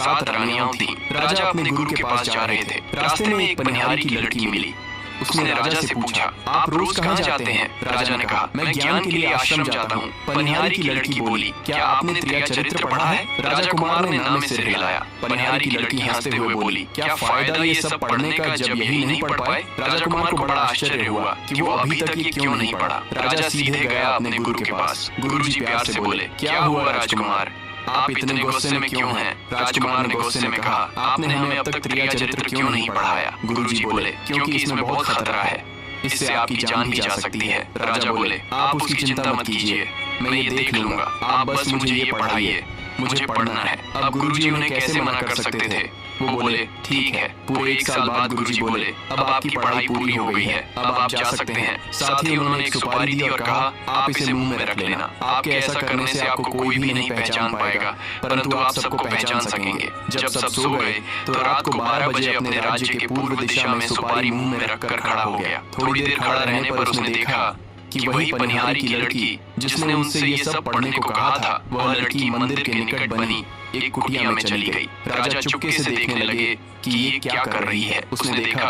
7 रानियां थीं। राजा अपने गुरु के पास जा रहे थे। रास्ते में एक पनिहारी की लड़की मिली। उसने राजा से पूछा, आप रोज कहाँ जाते हैं? राजा ने कहा, मैं ज्ञान के लिए आश्रम जाता हूँ। पनिहारी की लड़की बोली, क्या आपने त्रिया चरित्र पढ़ा है? राजा कुमार ने नाम में सिर हिलाया। पनिहारी की लड़की हंसते हुए बोली, क्या फायदा ये सब पढ़ने का जब यही नहीं पढ़ पाए? राजा कुमार को बड़ा आश्चर्य हुआ कि वो अभी तक ये क्यों नहीं पढ़ा। राजा सीधे गया अपने गुरु के पास। गुरुजी प्यार से बोले, क्या हुआ राजकुमार, आप इतने गुस्से में क्यों हैं? राजकुमार ने गुस्से में कहा, आपने हमें अब तक त्रिया चरित्र क्यों नहीं पढ़ाया? गुरुजी बोले, क्योंकि इसमें बहुत खतरा है, इससे आपकी जान भी जा सकती है। राजा बोले, आप उसकी चिंता मत कीजिए, मैं ये देख लूंगा, आप बस मुझे ये पढ़ाइए, मुझे पढ़ना है। अब गुरुजी उन्हें कैसे मना कर सकते थे? वो बोले, ठीक है। पूरे 1 साल बाद गुरुजी बोले, अब आपकी पढ़ाई पूरी हो गई है, अब आप जा सकते हैं। साथ ही उन्होंने एक सुपारी दी और कहा, आप इसे मुंह में रख लेना। आपके ऐसा करने से आपको कोई भी नहीं पहचान पाएगा, परंतु आप सबको पहचान सकेंगे। जब सब सो गए तो रात को 12 बजे अपने राज्य के पूर्व दिशा में सुपारी मुंह में रखकर खड़ा हो गया। थोड़ी देर खड़ा रहने पर उसने देखा कि वही पनिहारी की लड़की जिसने उनसे ये सब पढ़ने को कहा था, वह लड़की मंदिर के निकट बनी एक कुटिया में चली गई। राजा चुपके से देखने लगे कि ये क्या कर रही है। उसने देखा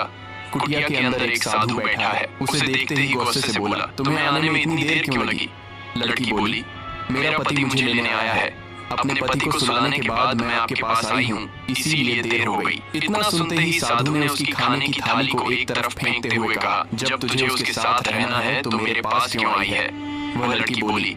कुटिया के अंदर एक साधु बैठा है। उसे देखते ही गुस्से से बोला, तुम्हें आने में इतनी देर क्यों लगी? लड़की बोली, मेरा पति मुझे लेने आया है, अपने पति को सुलाने के बाद मैं आपके पास आई हूँ, इसीलिए देर हो गई। इतना सुनते ही साधु ने उसकी खाने की थाली को एक तरफ फेंकते हुए कहा, जब तुझे उसके साथ रहना है तो मेरे पास क्यों आई है? वह लड़की बोली,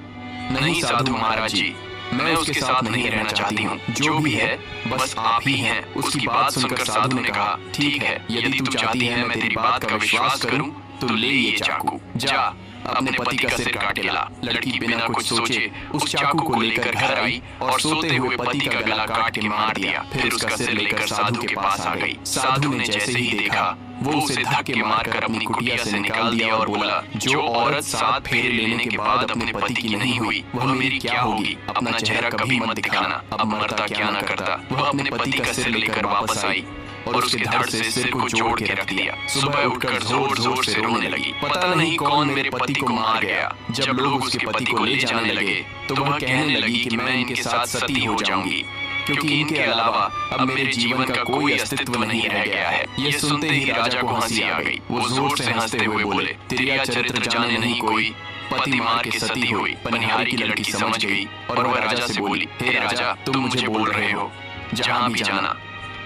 नहीं साधु महाराज जी, मैं उसके साथ नहीं रहना चाहती हूँ, जो भी है बस आप ही हैं। उसकी बात सुनकर साधु ने कहा, ठीक है, यदि तू चाहती है मैं तेरी बात का विश्वास करूँ तो ले ये चाकू, जा अपने पति का सिर काट ला। लड़की बिना कुछ सोचे उस चाकू को लेकर घर आई और सोते हुए पति का गला काट के मार दिया। फिर उसका सिर लेकर साधु के पास आ गई। साधु ने जैसे ही देखा वो उसे धक्के मारकर अपनी कुटिया से निकाल दिया और बोला, जो औरत 7 फेरे लेने के बाद अपने पति की नहीं हुई वह मेरी क्या होगी? अपना चेहरा कभी मत दिखाना। अब मरता क्या न करता, वह अपने पति का सिर लेकर वापस आई और उसके धड़ से सिर को जोड़ के रख दिया। सुबह उठकर जोर जोर से रोने लगी, पता नहीं कौन मेरे पति को मार गया। जब लोग उसके पति को ले जाने लगे तो वह कहने लगी कि मैं इनके साथ सती हो जाऊंगी, क्योंकि इनके अलावा अब मेरे जीवन का कोई अस्तित्व नहीं रह गया है। ये सुनते ही राजा को हंसी आ गई। वो जोर से हंसते हुए बोले, त्रिया चरित्र जाने नहीं कोई, पति मार के सती हुई। पनिहारी की लड़की समझ गई और वह राजा से बोली, हे राजा, तुम मुझे बोल रहे हो, जहाँ भी जाना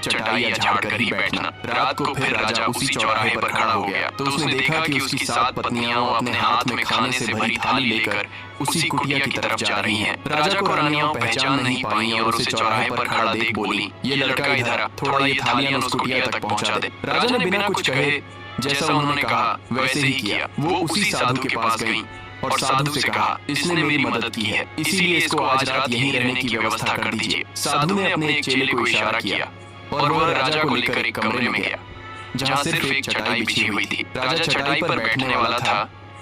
चटाई झाड़ कर ही बैठना। रात को फिर राजा उसी चौराहे पर खड़ा हो गया तो उसने देखा कि उसकी 7 पत्नियां अपने हाथ में खाने से भरी थाली लेकर उसी कुटिया की तरफ जा रही हैं। राजा को रानियां पहचान नहीं पाई और उसे चौराहे पर खड़ा देख बोली, ये लड़का इधर आ, थोड़ा ये थालियां उस कुटिया तक पहुंचा दे। राजा ने बिना कुछ कहे जैसा उन्होंने कहा वैसे ही किया। वो उसी साधु के पास गई और साधु से कहा, इसने मेरी मदद की है, इसीलिए इसको आज रात यहीं रहने की व्यवस्था कर दीजिए। साधु ने अपने एक चेले को इशारा किया और वह राजा को लेकर एक कमरे में गया जहाँ सिर्फ एक चटाई बिछी हुई थी। राजा चटाई पर बैठने वाला था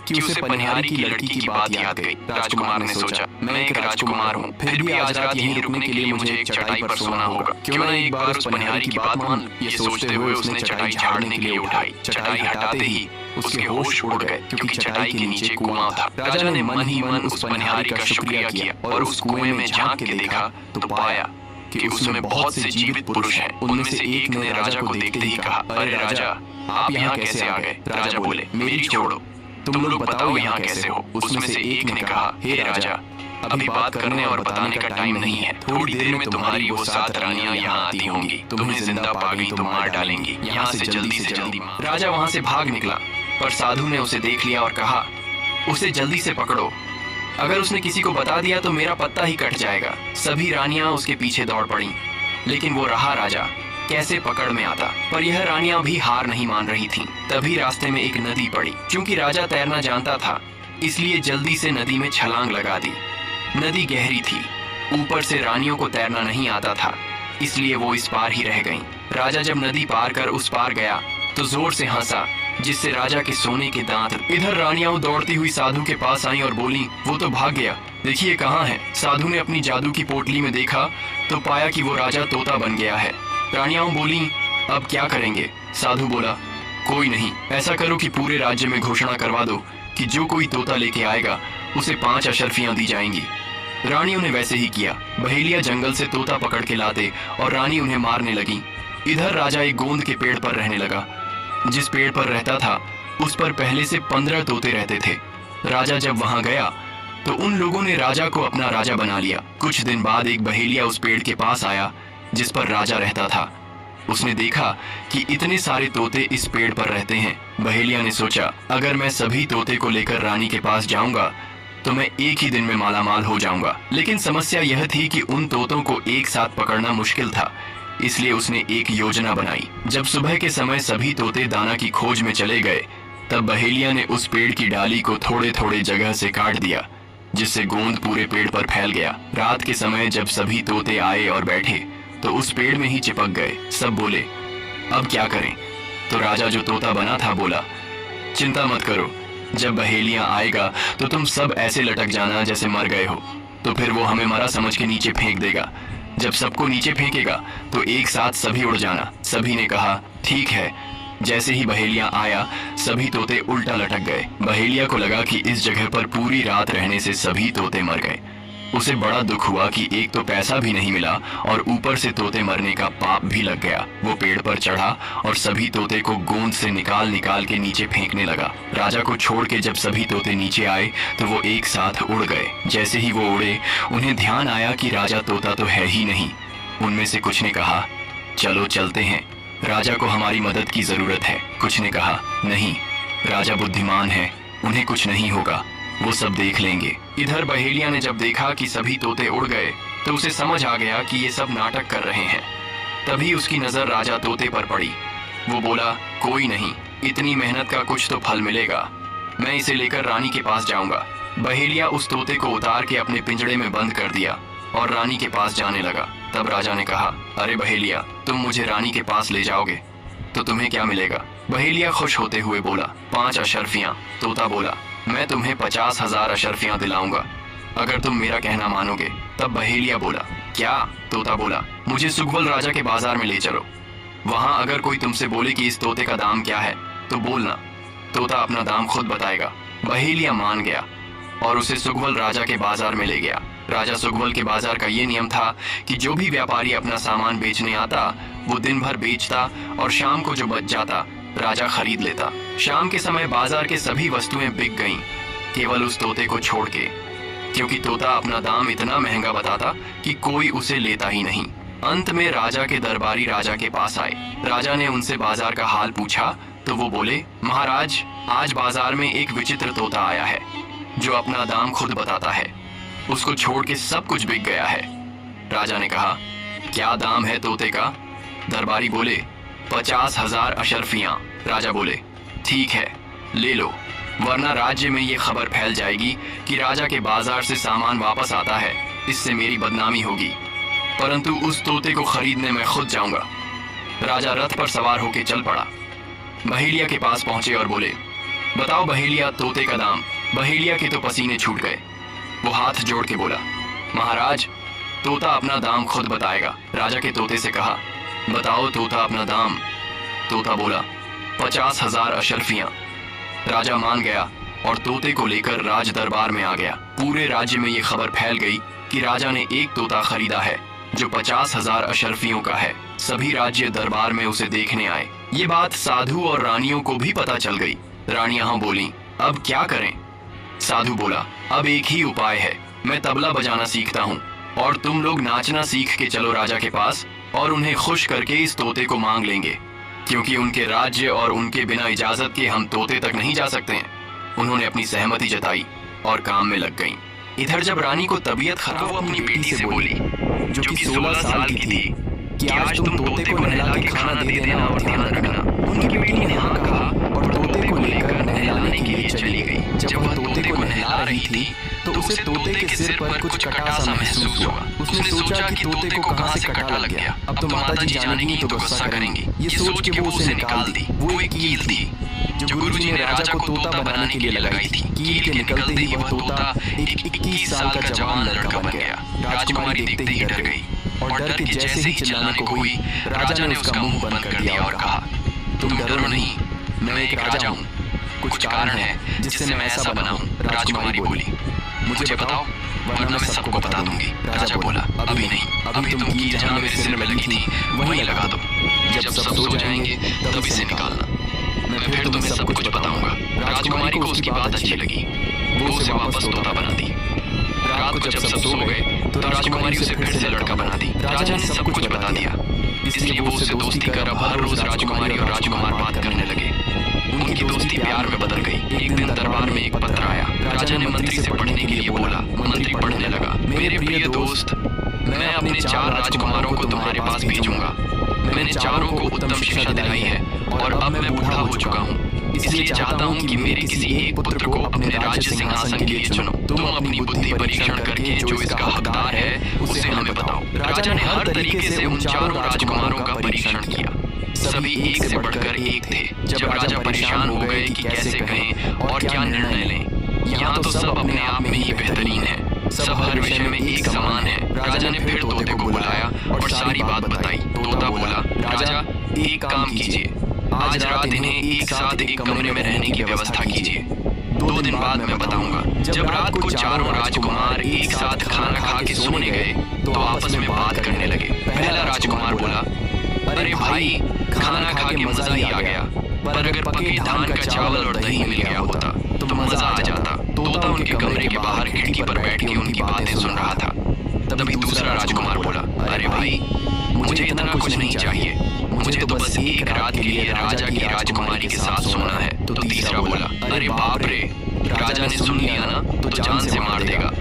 कि उसे पनिहारी की लड़की की बात याद गई। राजकुमार ने सोचा, मैं एक राजकुमार हूँ, फिर भी आज रात यहीं रुकने के लिए मुझे एक चटाई पर सोना होगा, क्यों न एक बार उस पनिहारी की बात मान। ये सोचते हुए उसने चटाई झाड़ने के लिए उठाई। चटाई हटाते ही उसके होश उड़ गए, क्योंकि चटाई के नीचे कुआं था। राजा ने मन ही मन उस पनिहारी का शुक्रिया किया और उस कुएं में झांक के देखा तो पाया कि उसमें बहुत से जीवित पुरुष हैं। उनमें से एक ने राजा को देखते ही कहा, अरे राजा, आप यहाँ कैसे आ गए? राजा बोले, मेरी छोड़ो, तुम लोग बताओ यहाँ कैसे हो? उसमें से एक ने कहा, हे राजा, अभी बात करने और बताने का टाइम नहीं है, थोड़ी देर में तुम्हारी वो 7 रानियां यहाँ आती होंगी, तुम्हें जिंदा पा गई तो मार डालेंगी, यहाँ से जल्दी। राजा वहाँ से भाग निकला पर साधु ने उसे देख लिया और कहा, उसे जल्दी से पकड़ो, अगर उसने किसी को बता दिया तो मेरा पत्ता ही कट जाएगा। सभी रानियां उसके पीछे दौड़ पड़ी, लेकिन वो रहा राजा कैसे पकड़ में आता। पर यह रानियां भी हार नहीं मान रही थीं। तभी रास्ते में एक नदी पड़ी। क्योंकि राजा तैरना जानता था, इसलिए जल्दी से नदी में छलांग लगा दी। नदी गहरी थी, ऊपर से रानियों को तैरना नहीं आता था, इसलिए वो इस पार ही रह गईं। राजा जब नदी पार कर उस पार गया तो जोर से हंसा, जिससे राजा के सोने के दांत। इधर रानियां दौड़ती हुई साधु के पास आईं और बोली, वो तो भाग गया, देखिए कहाँ है। साधु ने अपनी जादू की पोटली में देखा तो पाया कि वो राजा तोता बन गया है। रानियां बोली, अब क्या करेंगे? साधु बोला, कोई नहीं, ऐसा करो कि पूरे राज्य में घोषणा करवा दो कि जो कोई तोता लेके आएगा उसे 5 अशर्फियां दी जाएंगी। रानियों ने वैसे ही किया। बहेलिया जंगल से तोता पकड़ के लाते और रानी उन्हें मारने लगी। इधर राजा एक गोंद के पेड़ पर रहने लगा। जिस पेड़ पर रहता था उस पर पहले से 15 तोते रहते थे। राजा जब वहां गया तो उन लोगों ने राजा को अपना राजा बना लिया। कुछ दिन बाद एक बहेलिया उस पेड़ के पास आया जिस पर राजा रहता था। उसने देखा कि इतने सारे तोते इस पेड़ पर रहते हैं। बहेलिया ने सोचा, अगर मैं सभी तोते को लेकर रानी के पास जाऊंगा तो मैं एक ही दिन में मालामाल हो जाऊंगा। लेकिन समस्या यह थी कि उन तोतों को एक साथ पकड़ना मुश्किल था, इसलिए उसने एक योजना बनाई। जब सुबह के समय सभी तोते दाना की खोज में चले गए तब बहेलिया ने उस पेड़ की डाली को थोड़े थोड़े जगह से काट दिया, जिससे गोंद पूरे पेड़ पर फैल गया। रात के समय जब सभी तोते आए और बैठे तो उस पेड़ में ही चिपक गए। सब बोले, अब क्या करें? तो राजा जो तोता बना था बोला, चिंता मत करो, जब बहेलिया आएगा तो तुम सब ऐसे लटक जाना जैसे मर गए हो। तो फिर वो हमें मरा समझ के नीचे फेंक देगा। जब सबको नीचे फेंकेगा तो एक साथ सभी उड़ जाना। सभी ने कहा, ठीक है। जैसे ही बहेलिया आया सभी तोते उल्टा लटक गए। बहेलिया को लगा कि इस जगह पर पूरी रात रहने से सभी तोते मर गए। उसे बड़ा दुख हुआ कि एक तो पैसा भी नहीं मिला और ऊपर से तोते मरने का पाप भी लग गया। वो पेड़ पर चढ़ा और सभी तोते को गोंद से निकाल निकाल के नीचे फेंकने लगा। राजा को छोड़ के जब सभी तोते नीचे आए तो वो एक साथ उड़ गए। जैसे ही वो उड़े उन्हें ध्यान आया कि राजा तोता तो है ही नहीं। उनमें से कुछ ने कहा, चलो चलते हैं, राजा को हमारी मदद की जरूरत है। कुछ ने कहा, नहीं, राजा बुद्धिमान है, उन्हें कुछ नहीं होगा, वो सब देख लेंगे। इधर बहेलिया ने जब देखा कि सभी तोते उड़ गए तो उसे समझ आ गया कि ये सब नाटक कर रहे हैं। तभी उसकी नजर राजा तोते पर पड़ी। वो बोला, कोई नहीं, इतनी मेहनत का कुछ तो फल मिलेगा, मैं इसे लेकर रानी के पास जाऊंगा। बहेलिया उस तोते को उतार के अपने पिंजड़े में बंद कर दिया और रानी के पास जाने लगा। तब राजा ने कहा, अरे बहेलिया, तुम मुझे रानी के पास ले जाओगे तो तुम्हें क्या मिलेगा? बहेलिया खुश होते हुए बोला, 5 अशर्फियां। तोता बोला, मैं तुम्हें 50,000 अशर्फियां दिलाऊंगा अगर तुम मेरा कहना मानोगे। तब बहेलिया बोला, क्या? तोता बोला, मुझे सुगवल राजा के बाजार में ले चलो, वहां अगर कोई तुमसे बोले कि इस तोते का दाम क्या है तो बोलना, तोता अपना दाम खुद बताएगा। बहेलिया मान गया और उसे सुगवल राजा के बाजार में ले गया। राजा सुगवल के बाजार का ये नियम था कि जो भी व्यापारी अपना सामान बेचने आता वो दिन भर बेचता और शाम को जो बच जाता राजा खरीद लेता। शाम के समय बाजार के सभी वस्तुएं बिक गईं, केवल उस तोते को छोड़ के, क्योंकि तोता अपना दाम इतना महंगा बताता कि कोई उसे लेता ही नहीं। अंत में राजा के दरबारी राजा के पास आए। राजा ने उनसे बाजार का हाल पूछा तो वो बोले, महाराज, आज बाजार में एक विचित्र तोता आया है जो अपना दाम खुद बताता है, उसको छोड़ के सब कुछ बिक गया है। राजा ने कहा, क्या दाम है तोते का? दरबारी बोले, 50,000 अशर्फियां। राजा बोले, ठीक है, ले लो, वरना राज्य में ये खबर फैल जाएगी कि राजा के बाजार से सामान वापस आता है, इससे मेरी बदनामी होगी। परंतु उस तोते को खरीदने मैं खुद जाऊंगा। राजा रथ पर सवार होकर चल पड़ा। बहेलिया के पास पहुंचे और बोले, बताओ बहेलिया, तोते का दाम। बहेलिया के तो पसीने छूट गए। वो हाथ जोड़ के बोला, महाराज, तोता अपना दाम खुद बताएगा। राजा के तोते से कहा, बताओ तोता अपना दाम। तोता बोला, 50,000 अशर्फियां। राजा मान गया और तोते को लेकर राज दरबार में आ गया। पूरे राज्य में ये खबर फैल गई कि राजा ने एक तोता खरीदा है जो 50,000 अशर्फियों का है। सभी राज्य दरबार में उसे देखने आए। ये बात साधु और रानियों को भी पता चल गई। रानियां बोली, अब क्या करें? साधु बोला, अब एक ही उपाय है, मैं तबला बजाना सीखता हूँ और तुम लोग नाचना सीख के चलो राजा के पास और उन्हें खुश करके इस तोते को मांग लेंगे, क्योंकि उनके राज्य और उनके बिना इजाजत के हम तोते तक नहीं जा सकते हैं। उन्होंने अपनी सहमति जताई और काम में लग गईं। इधर जब रानी को तबीयत खराब, वो अपनी बेटी से बोली, जो कि 16 साल की थी, कि आज तुम तोते को नहला के खाना दे देना और ध्यान रखना। उनकी बेटी ने हाँ कहा और तोते को लेकर नहलाने के लिए चली गई। जब वह तोते को नहला रही थी तो उसे तोते के सिर पर कुछ कटा सा महसूस हुआ। उसने सोचा कि तोते को कहाँ से कटा लग गया। अब तो माताजी जानेंगी तो गुस्सा करेंगी। ये सोच के वो उसे निकाल दी। वो एक कील थी जो गुरुजी ने राजा को तोता बनाने के लिए लगाई थी। कील के निकलते ही वह तोता एक 21 साल का जवान लड़का बन गया। राजकुमारी देखते ही डर गई और डर के जैसे ही चिल्लाने को हुई, राजा ने उसका मुंह बंद कर दिया और कहा, तुम डरो नहीं, मैं एक राजा हूँ, कुछ कारण है जिससे मैं ऐसा बना हूँ। राजकुमारी बोली, मुझे बताओ, वरना मैं सबको बता दूंगी। राजा बोला, अभी नहीं, अभी तुम कील जहाँ मेरे सिर में लगी थी वहीं लगा दो। जब सब सो जाएंगे तब इसे निकालना, मैं फिर तुम्हें सब कुछ बताऊंगा। राजकुमारी को उसकी बात अच्छी लगी, वो उसे वापस तोता बना दी। रात को जब सब सो गए तो राजकुमारी उसे फिर से लड़का बना दी। राजा ने सब कुछ बता दिया, इसलिए वो उससे दोस्ती कर अब हर रोज राजकुमारी और राजकुमार बात करने लगे। उनकी दोस्ती प्यार में बदल गई। एक दिन दरबार में एक पत्र आया। राजा ने मंत्री से पढ़ने के लिए बोला। मंत्री पढ़ने लगा, मेरे प्रिय दोस्त, मैं अपने 4 राजकुमारों को तुम्हारे पास भेजूंगा। मैंने चारों को उत्तम शिक्षा दिलाई है और अब मैं बूढ़ा हो चुका हूँ, इसलिए चाहता हूँ कि मेरे किसी एक पुत्र को अपने राज्य सिंहासन के लिए चुनो। तुम अपनी बुद्धि परीक्षण करके जो इसका हकदार है उसे हमें बताओ। राजा ने हर तरीके से उन चारों राजकुमारों का परीक्षण किया। सभी एक से बढ़कर एक थे। जब राजा परेशान हो गए कि कैसे कहें और क्या निर्णय लें। यहाँ तो सब अपने आप में ही बेहतरीन है, सब हर विषय में एक समान है। राजा ने फिर तोते को बुलाया और सारी बात बताई। तोता बोला, राजा एक काम कीजिए, आज रात इन्हें एक साथ एक कमरे में रहने की व्यवस्था कीजिए। 2 दिन बाद मैं बताऊंगा। जब रात को चारों राजकुमार एक साथ खाना खा के सोने गए तो आपस में बात करने लगे। पहला राजकुमार बोला, अरे भाई, खाना खा के मजा ही आ गया, पर अगर पके धान का चावल और दही मिल गया होता तो मजा आ जाता। तोता उनके कमरे के बाहर खिड़की पर बैठ के उनकी बातें सुन रहा था। तभी दूसरा राजकुमार बोला, अरे भाई, मुझे इतना कुछ नहीं चाहिए, मुझे तो बस एक रात के लिए राजा की राजकुमारी के साथ सोना है। तो तीसरा बोला, अरे बाप रे, राजा ने सुन लिया ना तो जान से मार देगा।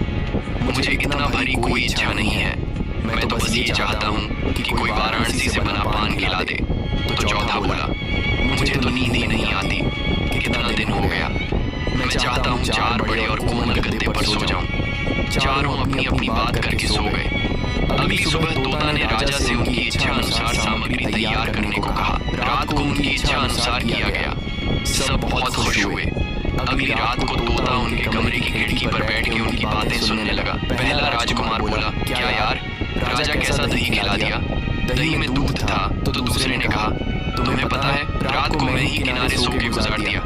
मुझे इतना भरी कोई इच्छा नहीं है, मैं तो बस ये चाहता हूँ कि कोई वाराणसी से बना पान खिला दे। तो चौथा बोला, मुझे तो नींद ही नहीं आती, कितना दिन हो गया, मैं चाहता हूँ 4 बड़े और कोमल गद्दे पर सो जाऊं। चारों अपनी अपनी बात करके सो गए। अगली सुबह तोता ने राजा से उनकी इच्छा अनुसार सामग्री तैयार करने को कहा। रात को उनकी इच्छा अनुसार किया गया। सब बहुत खुश हुए। अगली रात को तोता उनके कमरे की खिड़की पर बैठ के उनकी बातें सुनने लगा। पहला राजकुमार बोला, क्या यार, राजा कैसा दही खिला दिया, दही में दूध था। तो दूसरे ने कहा, तुम्हें पता है, रात को मैं ही किनारे सो के गुजार दिया,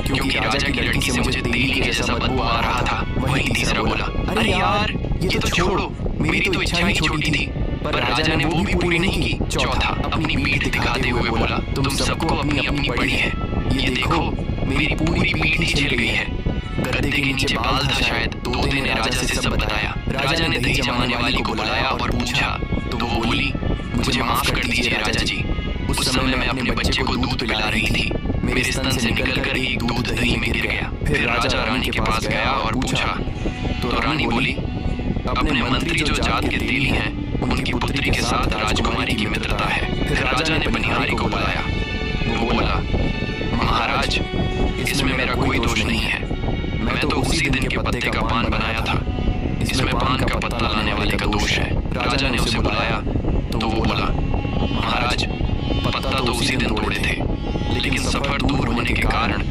क्योंकि राजा की लड़की से मुझे तेली जैसा बदबू आ रहा था। वहीं तीसरा बोला, अरे यार, ये तो छोड़ो, मेरी तो इच्छा ही छोटी थी, पर राजा ने वो भी पूरी नहीं की। चौथा अपनी पीठ दिखाते हुए बोला, तुम सबको अपनी अपनी पड़ी है, ये देखो मेरी पूरी पीठ ही छिल गई है। गद्दे के नीचे बाल था शायद। तोते ने राजा से सब बताया। राजा ने दही जमाने वाली को बुलाया और पूछा तो वो बोली, मुझे माफ कर दीजिए राजा जी, उस समय मैं अपने बच्चे को दूध पिला रही थी, मेरे स्तन से निकलकर एक दूध दही में गिर गया। फिर राजा रानी के पास गया और पूछा तो रानी बोली, अपने मंत्री जो जात के तेली हैं, उनकी पुत्री के साथ राजकुमारी की मित्रता है। फिर राजा ने बनिहारी को बुलाया। वो बोला, महाराज, इसमें मेरा कोई दोष नहीं है, मैं तो उसी दिन के पत्ते का पान बनाया था, इसमें पान का पत्ता लाने वाले का दोष है। राजा ने उसे बुलाया तो वो बोला, महाराज, पत्ता तो उसी दिन तोड़े थे, लेकिन सफर दूर होने के कारण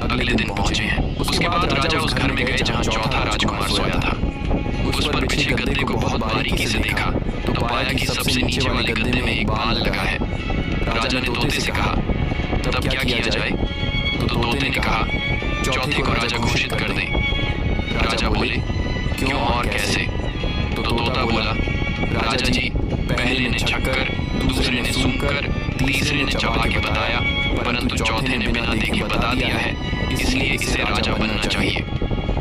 अगले दिन पहुंचे हैं। उसके बाद राजा उस घर में गए जहां चौथा राजकुमार सोया था। उस पर बिछे गद्दे को बहुत बारीकी से देखा तो पाया कि सबसे नीचे वाले गद्दे में एक बाल लगा है। राजा ने तोते से कहा, तब क्या किया जाए? तो तोते ने कहा, चौथे को राजा घोषित कर दें। राजा बोले, क्यों और कैसे? तो तोता बोला, राजा जी, पहले ने छक्कर, दूसरे ने सूंघकर, तीसरे ने चबा के बताया, परंतु चौथे ने बिना देखे बता दिया है, इसलिए इसे राजा बनना चाहिए।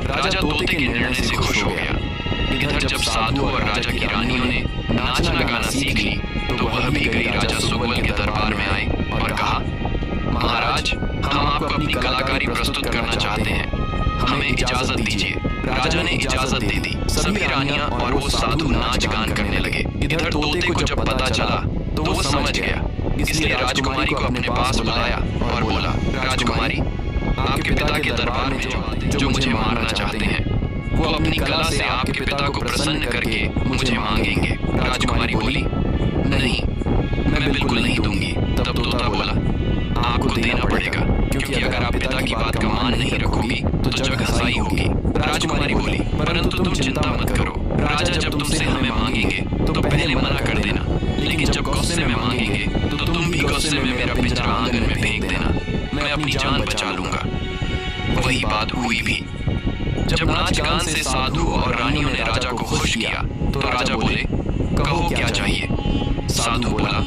राजा तोते के निर्णय से खुश हो गया। इधर जब साधु और राजा की रानियों ने नाचना गाना सीख ली तो वह भी गई राजा सुग्वल के दरबार में आए और कहा, महाराज, हम आपको अपनी कलाकारी प्रस्तुत करना चाहते हैं, हमें इजाजत दीजिए। राजा ने इजाजत दे दी। सभी रानियां और वो साधु नाच गान करने लगे। इधर तोते को जब पता चला तो वो समझ गया, इसलिए राजकुमारी को अपने पास बुलाया और बोला, राजकुमारी, आपके पिता के दरबार में जो मुझे मारना चाहते हैं, वो अपनी कला से आपके पिता को प्रसन्न करके मुझे मांगेंगे। राजकुमारी बोली, नहीं, मैं बिल्कुल नहीं दूंगी। तब तोता बोला, आपको देना पड़ेगा, क्योंकि अगर आप पिता की बात का मान नहीं रखोगी तो जग हंसाई होगी। राजकुमारी बोली, परंतु तुम चिंता मत करो, राजा जब तुमसे हमें मांगेंगे तो पहले मना कर देना, लेकिन जब गुस्से में मांगेंगे तो तुम भी गुस्से में मेरा पिंजरा आंगन में फेंक देना, मैं अपनी जान बचा लूंगा। वही बात हुई भी। जब नाच गान से साधु और रानियों ने राजा को खुश किया तो राजा बोले, कहो क्या चाहिए। साधु बोला,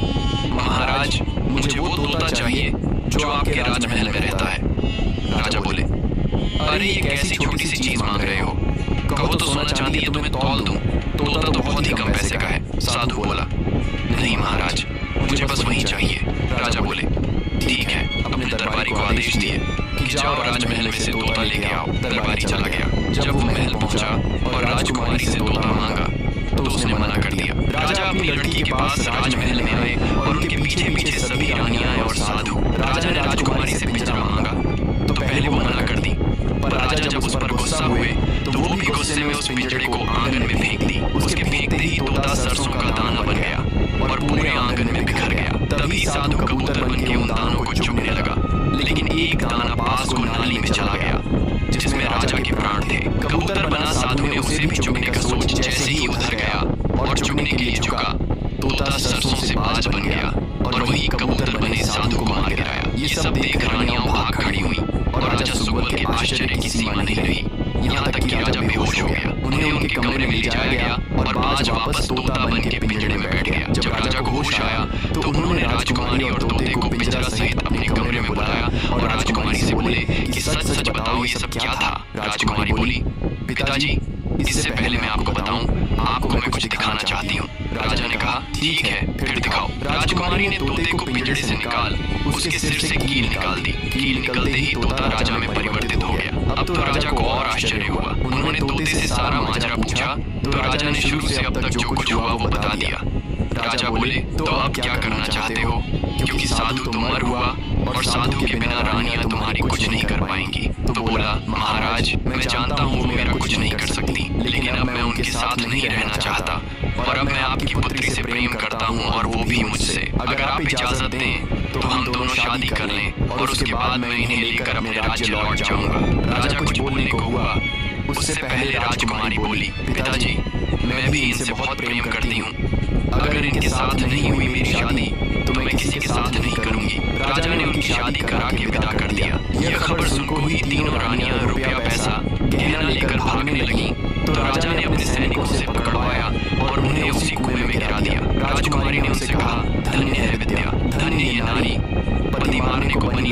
महाराज मुझे वो तोता चाहिए जो आपके राजमहल में रहता है। राजा बोले, अरे ये कैसी छोटी सी चीज मांग रहे हो, कहो तो सोना चांदी ये तुम्हें तौल दूं, तोता तो बहुत ही कम पैसे का है। साधु बोला, नहीं महाराज मुझे बस वही चाहिए। राजा बोले, ठीक है। अपने दरबारी को आदेश दिए कि जाओ राजमहल में से तोता लेके आओ। दरबारी चला गया। जब वो महल पहुंचा और राजकुमारी से तोता मांगा तो उसने मना कर दिया। राजा अपनी लड़की के पास राजमहल में आए और उनके पीछे पीछे सभी रानियां और साधु। राजा ने राजकुमारी से पिंजरा मांगा तो पहले वो मना कर दी, पर राजा जब उस पर गुस्सा हुए तो वो भी गुस्से में उस पिंजरे को आंगन में फेंक दी। उसके फेंकते ही तोता सरसों का दाना बन गया और पूरे आंगन में बिखर गया। तभी साधु कबूतर बन के उन दानों को चुगने लगा, लेकिन एक दाना पास को नाली में चला गया जिसमें राजा के प्राण थे। कबूतर बना साधु ने उसे भी चुगने का सोच जैसे ही उधर गया और चुगने के लिए झुका, तोता सरसों से बाज बन गया और वही कबूतर बने साधु को मार गिराया। ये सब देख रानियां भाग खड़ी हुई और राजा सुग्गल के आश्चर्य की सीमा नहीं रही, यहाँ तक कि राजा बेहोश हो गया। उन्हें उनके कमरे में ले जाया गया और बाज वापस तोता बन के पिंजरे में बैठ गया। जब राजा को होश आया तो उन्होंने राजकुमारी और तोते को पिंजरा सहित अपने कमरे में बुलाया और राजकुमारी से बोले कि सच सच बताओ ये सब क्या था। राजकुमारी बोली, पिताजी इससे पहले मैं आपको बताऊं, आपको मैं कुछ दिखाना चाहती हूँ। राजा ने कहा, ठीक है फिर दिखाओ। राजकुमारी ने तोते को पिंजरे से निकाल उसके सिर से कील निकाल दी। कील निकलते ही तोता राजा में परिवर्तित हो गया। अब तो राजा को और आश्चर्य हुआ। उन्होंने तोते से सारा माजरा पूछा तो राजा ने शुरू से अब तक जो कुछ हुआ वो बता दिया। राजा बोले, तो अब क्या करना चाहते हो, क्योंकि साधु तो मर हुआ और साधु के बिना रानियां तुम्हारी कुछ नहीं कर पाएंगी। तो बोला, महाराज मैं जानता हूँ वो मेरा कुछ नहीं कर सकती, लेकिन अब मैं उनके साथ नहीं रहना चाहता और अब मैं आपकी पुत्री से प्रेम करता हूँ और वो भी मुझसे। अगर आप इजाजत दें तो हम दोनों शादी कर लें और उसके बाद मैं इन्हें लेकर अपने राज्य लौट जाऊंगा। राजा कुछ बोलने को हुआ, उससे पहले राजकुमारी बोली, पिताजी मैं भी इनसे बहुत प्रेम करती हूँ, अगर इनके साथ नहीं हुई मेरी शादी तो मैं किसी के साथ नहीं करूंगी। राजा ने उनकी शादी करा के विदा कर दिया। यह खबर सुनकर हुई तीनों रानियां रुपया पैसा गहना लेकर भागने लगी तो राजा ने अपने सैनिकों से पकड़वाया और उन्हें उसी कुएं में गिरा दिया। राजकुमारी ने उनसे कहा, धन्य है विद्या, धन्य ये नारी, पति मारने को बनी